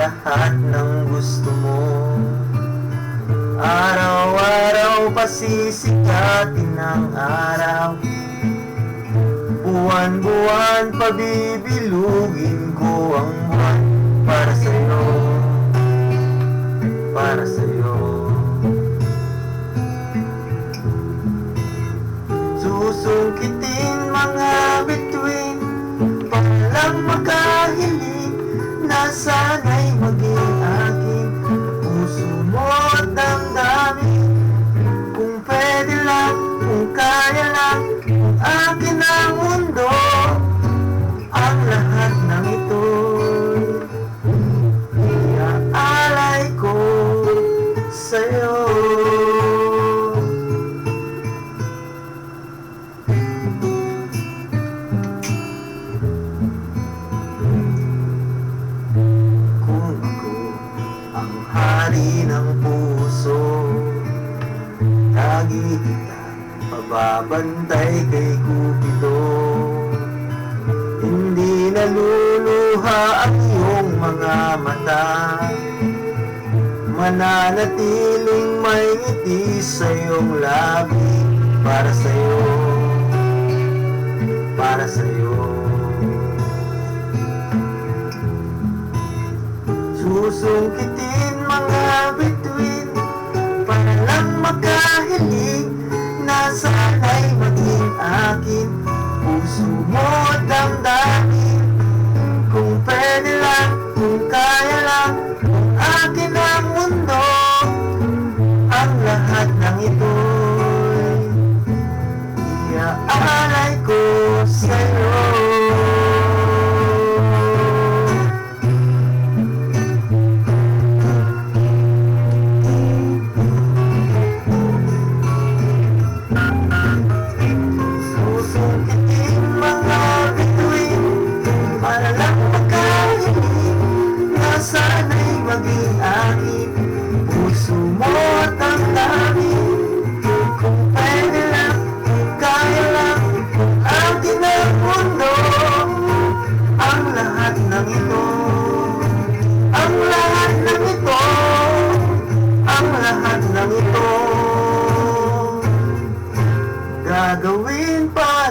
lahat ng gusto mo. Araw-araw pasisikatin ang araw, buwan-buwan pabibilugin ko ang buwan para sa'yo, para sa'yo. Susungkitin mga bituin, palang makahiling na sana'y maging akin. Puso mo at damdamin, kung pwede lang, kung kaya lang, kung akin ang mundo. Ang lahat ng ito'y iaalay ko sa'yo. Kung ako ang hari ng puso, lagi kita mababantay kay Cupido. Hindi naluluha ang iyong mga mata, mananatiling may ngiti sa iyong labi. Para sa'yo, para sa'yo. Susungkitin mga bituin, para lang makahiling na sana'y maging akin. Puso mo at damdamin, kung pwede lang, kung kaya lang, kung akin ang mundo. Ang lahat ng ito'y iaalay ko sa'yo. Susungkitin mga bituin, para lang makahiling na sana'y maging akin. Puso mo at damdamin, kung pwede lang, kung kaya lang, kung akin ang mundo. Ang lahat ng ito, ang lahat ng ito, ang lahat ng ito, gagawin pa